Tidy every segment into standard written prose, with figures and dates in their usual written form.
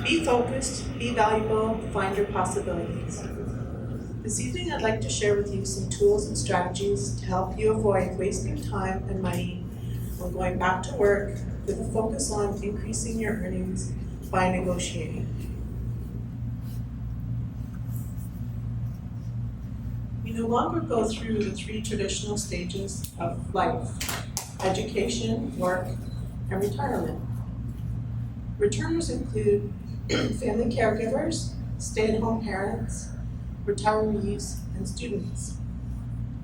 Be focused, be valuable, find your possibilities. This evening I'd like to share with you some tools and strategies to help you avoid wasting time and money when going back to work with a focus on increasing your earnings by negotiating. We no longer go through the three traditional stages of life: education, work, and retirement. Returners include family caregivers, stay-at-home parents, retirees, and students.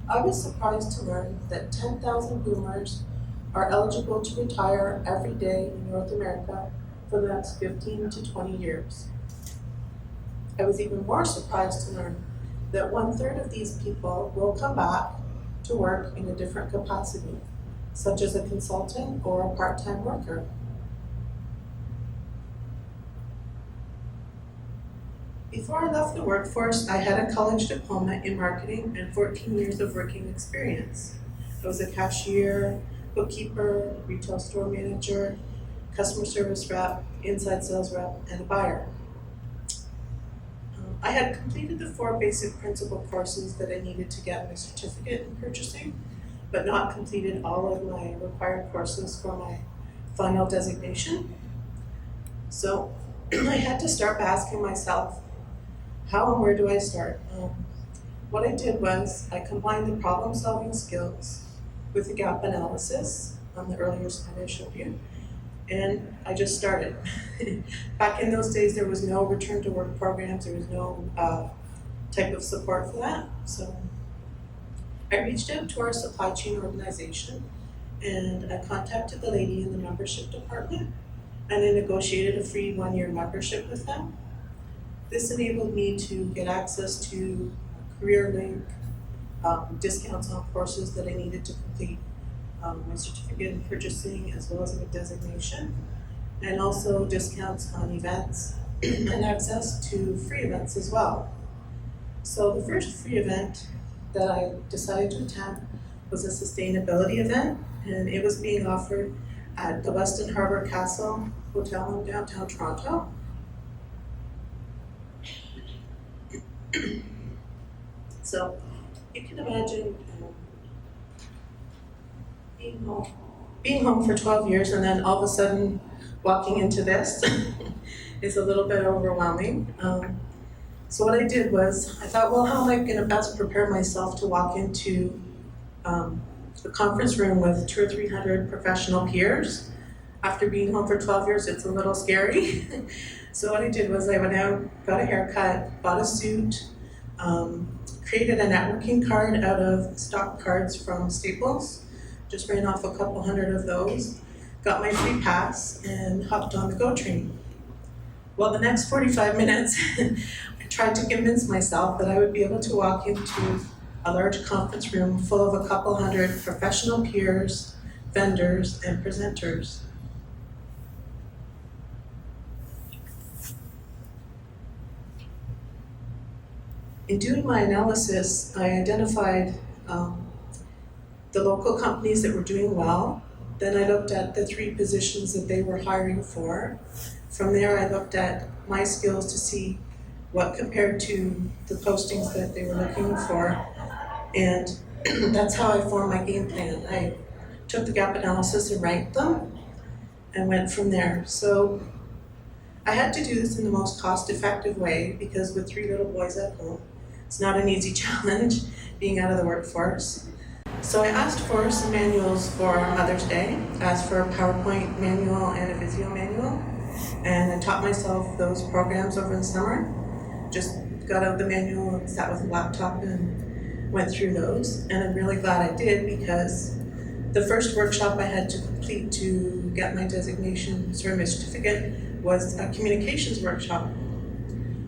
I was surprised to learn that 10,000 boomers are eligible to retire every day in North America for the next 15 to 20 years. I was even more surprised to learn that 1/3 of these people will come back to work in a different capacity, such as a consultant or a part-time worker. Before I left the workforce, I had a college diploma in marketing and 14 years of working experience. I was a cashier, bookkeeper, retail store manager, customer service rep, inside sales rep, and a buyer. I had completed the 4 basic principal courses that I needed to get my certificate in purchasing, but not completed all of my required courses for my final designation. So I had to start asking myself, how and where do I start? What I did was I combined the problem-solving skills with the gap analysis on the earlier slide I showed you, and I just started. Back in those days, there was no return to work programs, there was no type of support for that. So I reached out to our supply chain organization and I contacted the lady in the membership department and I negotiated a free 1-year membership with them. This enabled me to get access to career link, discounts on courses that I needed to complete, my certificate in purchasing as well as my designation, and also discounts on events and access to free events as well. So the first free event that I decided to attend was a sustainability event, and it was being offered at the Weston Harbour Castle Hotel in downtown Toronto. So you can imagine being home for 12 years and then all of a sudden walking into this is a little bit overwhelming. So what I did was I thought, well, how am I going to best prepare myself to walk into the conference room with 200 or 300 professional peers? After being home for 12 years, it's a little scary. So what I did was I went out, got a haircut, bought a suit, created a networking card out of stock cards from Staples, just ran off a couple hundred of those, got my free pass, and hopped on the GO train. Well, the next 45 minutes, I tried to convince myself that I would be able to walk into a large conference room full of a couple hundred professional peers, vendors, and presenters. In doing my analysis, I identified the local companies that were doing well. Then I looked at the 3 positions that they were hiring for. From there, I looked at my skills to see what compared to the postings that they were looking for. And that's how I formed my game plan. I took the gap analysis and ranked them and went from there. So I had to do this in the most cost-effective way because with 3 little boys at home, it's not an easy challenge being out of the workforce. So I asked for some manuals for Mother's Day, asked for a PowerPoint manual and a Visio manual, and I taught myself those programs over the summer. Just got out the manual and sat with a laptop and went through those. And I'm really glad I did because the first workshop I had to complete to get my designation, my certificate, was a communications workshop.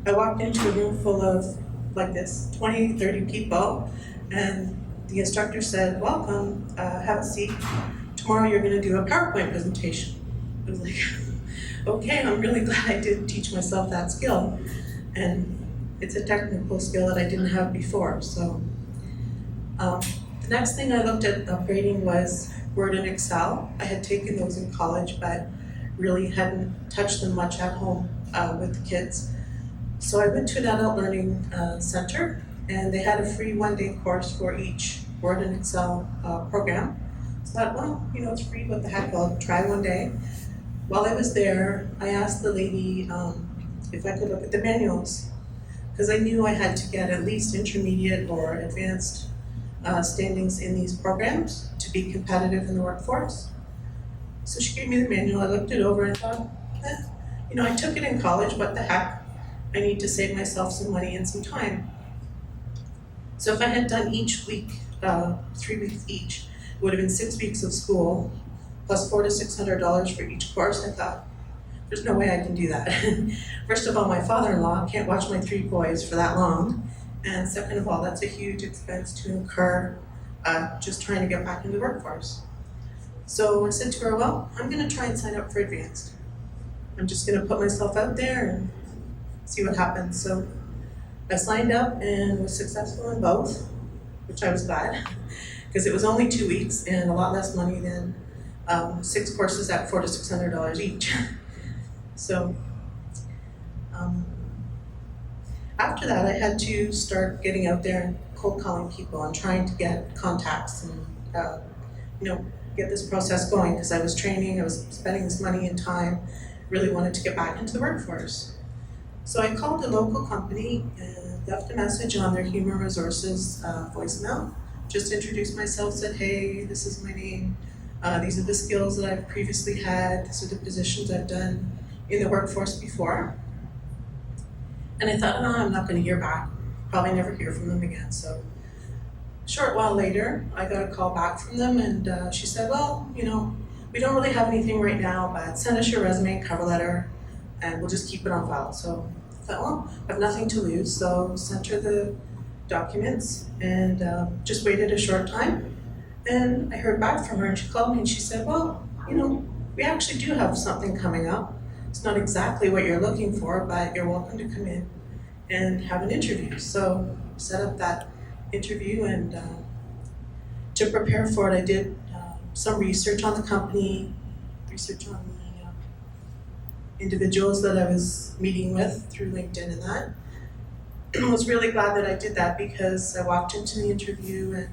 I walked into a room full of like this, 20, 30 people, and the instructor said, welcome, have a seat. Tomorrow you're gonna do a PowerPoint presentation. I was like, okay, I'm really glad I did teach myself that skill. And it's a technical skill that I didn't have before. So the next thing I looked at upgrading was Word and Excel. I had taken those in college, but really hadn't touched them much at home. with the kids. So I went to an adult learning center, and they had a free one-day course for each Word and Excel program. So I thought, well, it's free, what the heck, I'll try one day. While I was there, I asked the lady if I could look at the manuals, because I knew I had to get at least intermediate or advanced standings in these programs to be competitive in the workforce. So she gave me the manual, I looked it over and thought, I took it in college, what the heck, I need to save myself some money and some time. So if I had done each week, 3 weeks each, it would have been 6 weeks of school, plus $400 to $600 for each course. I thought, there's no way I can do that. First of all, my father-in-law can't watch my 3 boys for that long. And second of all, that's a huge expense to incur just trying to get back into the workforce. So I said to her, well, I'm gonna try and sign up for advanced. I'm just gonna put myself out there and see what happens. So I signed up and was successful in both, which I was glad, because it was only 2 weeks and a lot less money than 6 courses at $400 to $600 each. So after that, I had to start getting out there and cold calling people and trying to get contacts and get this process going, because I was training, I was spending this money and time, really wanted to get back into the workforce. So I called a local company and left a message on their human resources voicemail. Just introduced myself, said, hey, this is my name. These are the skills that I've previously had. These are the positions I've done in the workforce before. And I thought, no, I'm not going to hear back. Probably never hear from them again. So a short while later, I got a call back from them, and she said, well, we don't really have anything right now, but send us your resume and cover letter, and we'll just keep it on file. So I thought, well, I have nothing to lose. So sent her the documents and just waited a short time. And I heard back from her, and she called me and she said, well, we actually do have something coming up. It's not exactly what you're looking for, but you're welcome to come in and have an interview. So set up that interview, and to prepare for it, I did some research on the company, research on the individuals that I was meeting with through LinkedIn and that. I was really glad that I did that, because I walked into the interview and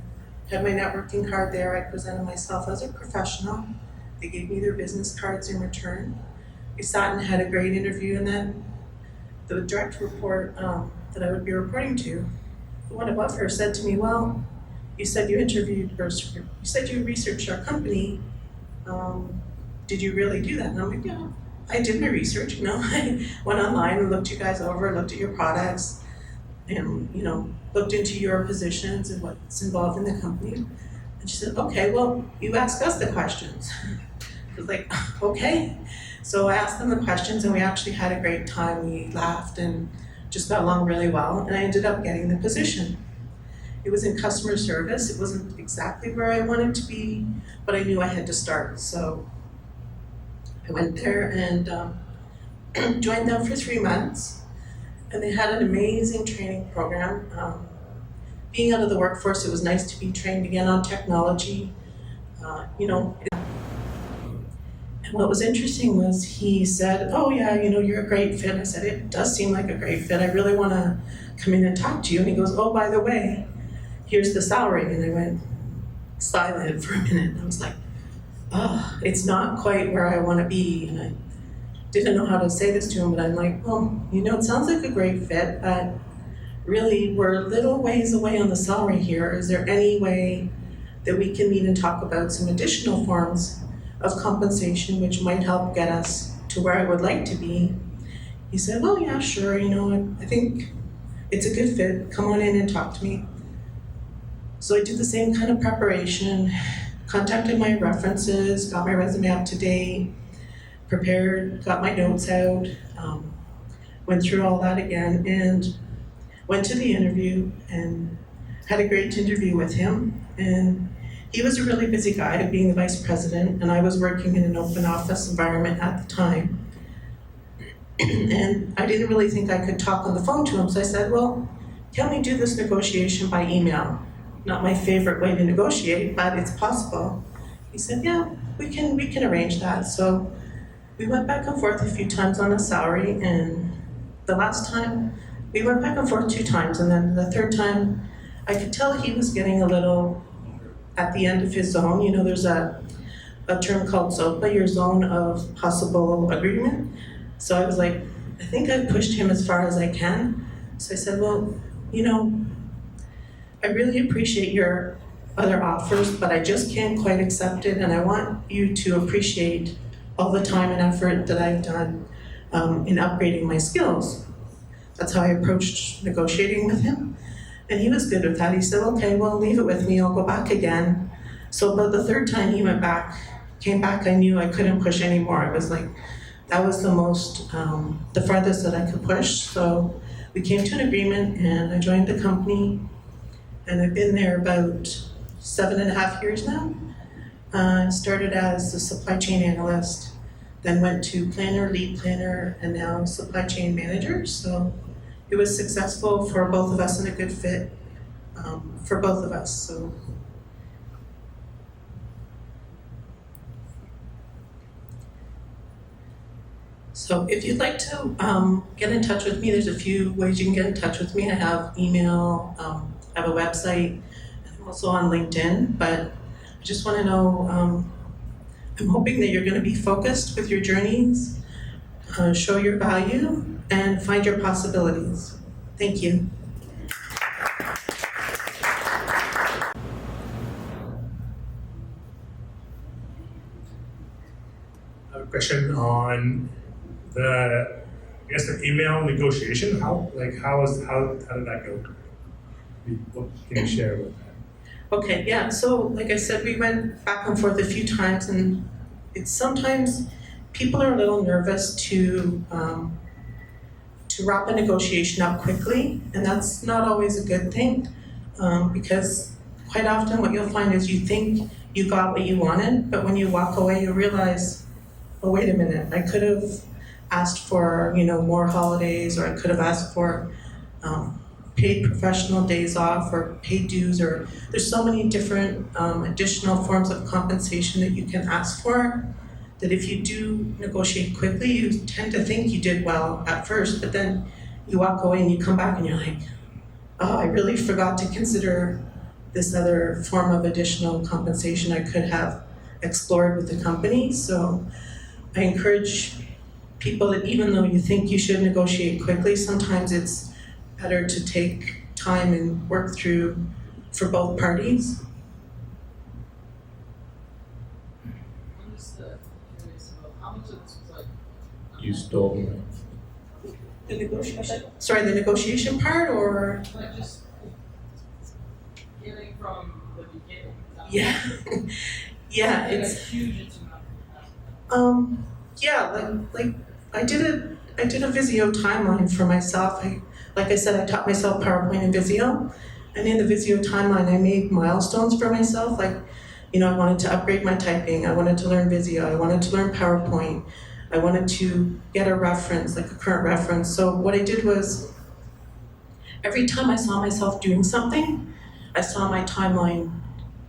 had my networking card there. I presented myself as a professional. They gave me their business cards in return. We sat and had a great interview, and then the direct report that I would be reporting to, the one above her, said to me, well, you said you researched our company. Did you really do that? And I'm like, yeah, I did my research. I went online and looked you guys over, looked at your products, and looked into your positions and what's involved in the company. And she said, okay, well, you ask us the questions. I was like, okay. So I asked them the questions, and we actually had a great time. We laughed and just got along really well, and I ended up getting the position. It was in customer service. It wasn't exactly where I wanted to be, but I knew I had to start. So I went there and joined them for 3 months, and they had an amazing training program. Being out of the workforce, it was nice to be trained again on technology. And what was interesting was he said, oh yeah, you're a great fit. I said, it does seem like a great fit. I really want to come in and talk to you. And he goes, oh, by the way, here's the salary. And I went silent for a minute. And I was like, oh, it's not quite where I want to be. And I didn't know how to say this to him, but I'm like, well, it sounds like a great fit, but really we're a little ways away on the salary here. Is there any way that we can meet and talk about some additional forms of compensation which might help get us to where I would like to be? He said, oh yeah, sure, I think it's a good fit. Come on in and talk to me. So I did the same kind of preparation, contacted my references, got my resume up to date, prepared, got my notes out, went through all that again, and went to the interview and had a great interview with him. And he was a really busy guy, being the vice president, and I was working in an open office environment at the time. And I didn't really think I could talk on the phone to him, so I said, well, can we do this negotiation by email? Not my favorite way to negotiate, but it's possible. He said, yeah, we can arrange that. So We went back and forth a few times on the salary, and the last time, we went back and forth 2 times, and then the third time, I could tell he was getting a little at the end of his zone. You know, there's a term called ZOPA, your zone of possible agreement. So I was like, I think I've pushed him as far as I can. So I said, well, you know, I really appreciate your other offers, but I just can't quite accept it, and I want you to appreciate all the time and effort that I've done in upgrading my skills. That's how I approached negotiating with him. And he was good with that. He said, okay, well, leave it with me, I'll go back again. So about the third time he came back, I knew I couldn't push anymore. It was like, that was the farthest that I could push. So we came to an agreement, and I joined the company, and I've been there about 7.5 years now. I started as a supply chain analyst, then went to planner, lead planner, and now supply chain manager. So it was successful for both of us and a good fit for both of us. So if you'd like to get in touch with me, there's a few ways you can get in touch with me. I have email, I have a website, and I'm also on LinkedIn, but I just want to know, I'm hoping that you're going to be focused with your journeys, show your value, and find your possibilities. Thank you. I have a question on the email negotiation. How did that go? What can you share with that? Okay, yeah, so like I said, we went back and forth a few times, and it's sometimes people are a little nervous to wrap a negotiation up quickly, and that's not always a good thing, because quite often what you'll find is you think you got what you wanted, but when you walk away, you realize, oh, wait a minute, I could have asked for, more holidays, or I could have asked for paid professional days off, or paid dues, or there's so many different additional forms of compensation that you can ask for, that if you do negotiate quickly, you tend to think you did well at first, but then you walk away and you come back and you're like, oh, I really forgot to consider this other form of additional compensation I could have explored with the company. So I encourage people that even though you think you should negotiate quickly, sometimes it's better to take time and work through for both parties. I'm just curious about how much of this was like You stole me. The negotiation? Sorry, the negotiation part, or? like just getting from the beginning. Yeah. Yeah, Like it's, a huge amount. yeah, like I did a Visio timeline for myself. Like I said, I taught myself PowerPoint and Visio, and in the Visio timeline, I made milestones for myself. Like, I wanted to upgrade my typing. I wanted to learn Visio. I wanted to learn PowerPoint. I wanted to get a reference, like a current reference. So what I did was, every time I saw myself doing something, I saw my timeline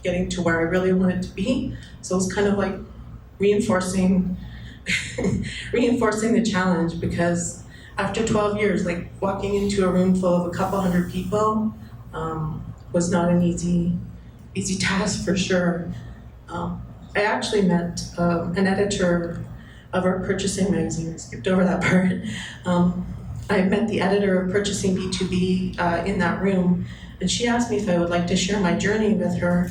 getting to where I really wanted to be. So it was kind of like reinforcing the challenge, because after 12 years, like walking into a room full of a couple hundred people was not an easy task for sure. I actually met an editor of our purchasing magazine. I skipped over that part. I met the editor of Purchasing B2B in that room, and she asked me if I would like to share my journey with her.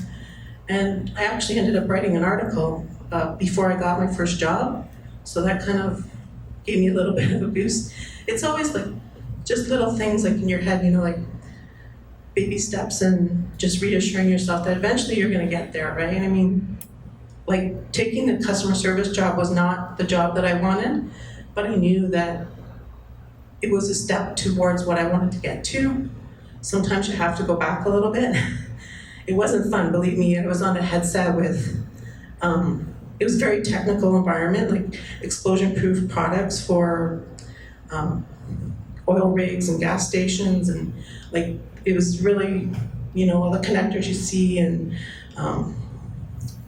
And I actually ended up writing an article before I got my first job. So that kind of gave me a little bit of a boost. It's always like just little things like in your head, like baby steps, and just reassuring yourself that eventually you're gonna get there, right? I mean, like taking the customer service job was not the job that I wanted, but I knew that it was a step towards what I wanted to get to. Sometimes you have to go back a little bit. It wasn't fun, believe me. I was on a headset with, it was a very technical environment, like explosion-proof products for oil rigs and gas stations, and like it was really, all the connectors you see, and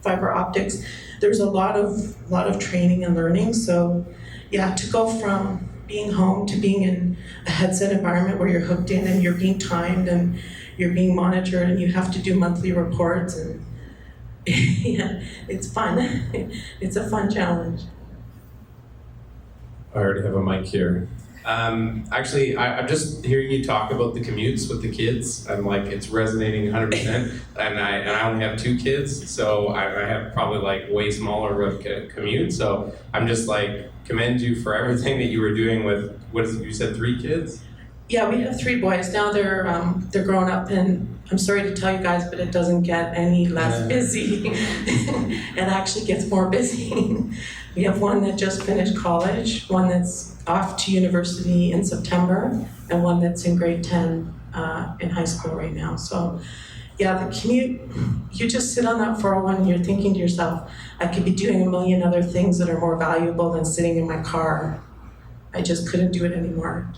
fiber optics, there's a lot of training and learning. So yeah, to go from being home to being in a headset environment where you're hooked in and you're being timed and you're being monitored and you have to do monthly reports, and yeah, it's fun. It's a fun challenge. I already have a mic here. Actually, I'm just hearing you talk about the commutes with the kids. I'm like, it's resonating 100%. and I only have 2 kids, so I have probably like way smaller of commute. So I'm just like, commend you for everything that you were doing with, what is it, you said 3 kids? Yeah, we have 3 boys. Now they're grown up, and I'm sorry to tell you guys, but it doesn't get any less busy. It actually gets more busy. We have one that just finished college, one that's off to university in September, and one that's in grade 10 in high school right now. So yeah, the commute, you just sit on that 401 and you're thinking to yourself, I could be doing a million other things that are more valuable than sitting in my car. I just couldn't do it anymore.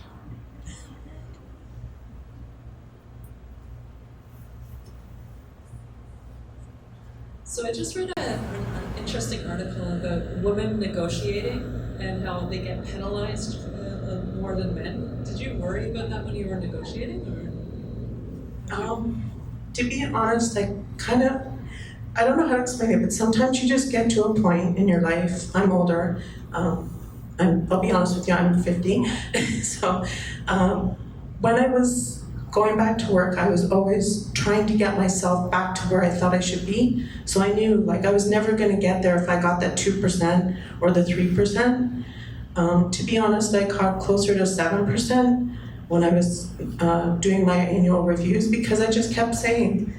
So I just read an interesting article about women negotiating and how they get penalized more than men. Did you worry about that when you were negotiating? To be honest, I don't know how to explain it, but sometimes you just get to a point in your life. I'm older. I'll be honest with you, I'm 50. So when I was going back to work, I was always trying to get myself back to where I thought I should be. So I knew like I was never going to get there if I got that 2% or the 3%. To be honest, I got closer to 7% when I was doing my annual reviews, because I just kept saying,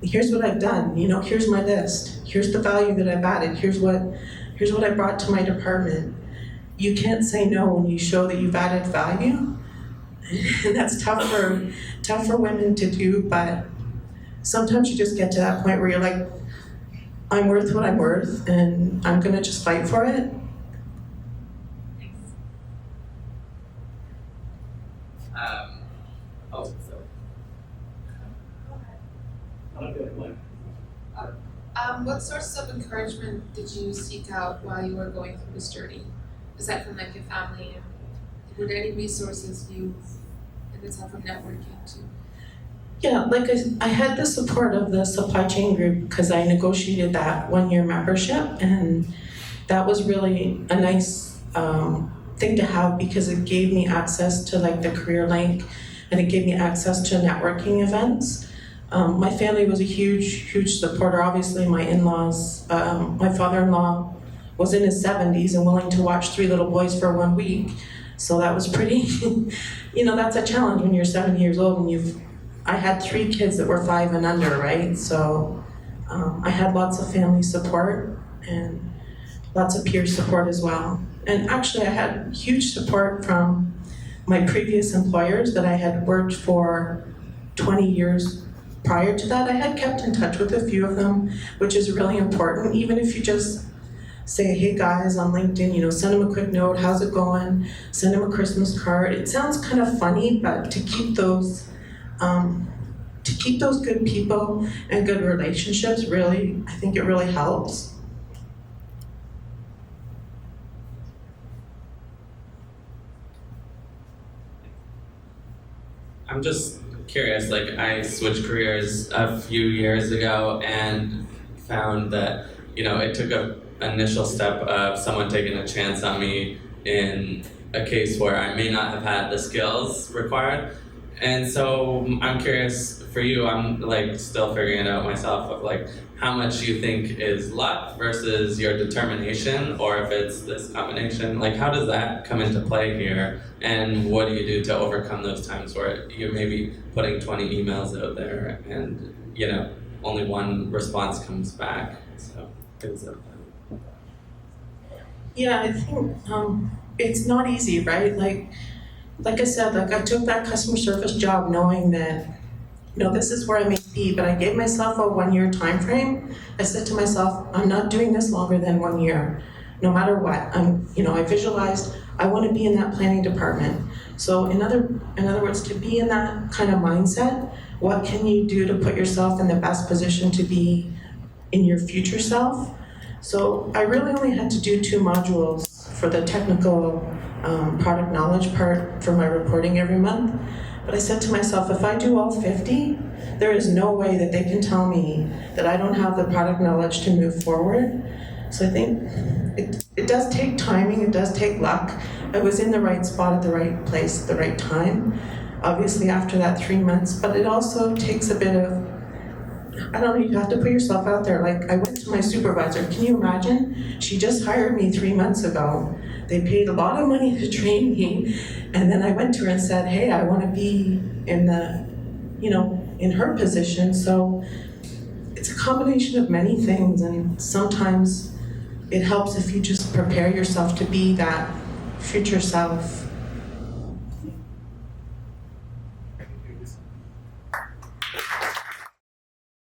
here's what I've done, here's my list, here's the value that I've added, here's what I brought to my department. You can't say no when you show that you've added value. And that's tough for women to do, but sometimes you just get to that point where you're like, I'm worth what I'm worth, and I'm gonna just fight for it. What sources of encouragement did you seek out while you were going through this journey? Is that from like your family? Were there any resources you ended up networking to? Yeah, like I had the support of the supply chain group because I negotiated that 1-year membership, and that was really a nice thing to have because it gave me access to like the career link, and it gave me access to networking events. My family was a huge supporter. Obviously, my in-laws, my father-in-law was in his 70s and willing to watch 3 little boys for 1 week. So that was pretty, that's a challenge when you're 70 years old and I had 3 kids that were 5 and under, right? So I had lots of family support and lots of peer support as well. And actually I had huge support from my previous employers that I had worked for 20 years prior to that. I had kept in touch with a few of them, which is really important. Even if you just say, hey guys, on LinkedIn, send them a quick note, how's it going? Send them a Christmas card. It sounds kind of funny, but to keep those good people and good relationships, really, I think it really helps. I'm just curious, like I switched careers a few years ago and found that, it took an initial step of someone taking a chance on me in a case where I may not have had the skills required. And so I'm curious for you, I'm like still figuring it out myself of like how much you think is luck versus your determination, or if it's this combination. Like how does that come into play here? And what do you do to overcome those times where you're maybe putting 20 emails out there and, only 1 response comes back? So it's Yeah, I think it's not easy, right? Like I said, I took that customer service job knowing that, this is where I may be, but I gave myself a 1-year time frame. I said to myself, I'm not doing this longer than 1 year, no matter what. I visualized I want to be in that planning department. So in other words, to be in that kind of mindset, what can you do to put yourself in the best position to be in your future self. So I really only had to do 2 modules for the technical product knowledge part for my reporting every month. But I said to myself, if I do all 50, there is no way that they can tell me that I don't have the product knowledge to move forward. So I think it does take timing, it does take luck. I was in the right spot at the right place at the right time, obviously after that 3 months, but it also takes a bit of, I don't know, you have to put yourself out there. Like, I went to my supervisor, can you imagine? She just hired me 3 months ago. They paid a lot of money to train me, and then I went to her and said, hey, I want to be in the, in her position. So it's a combination of many things, and sometimes it helps if you just prepare yourself to be that future self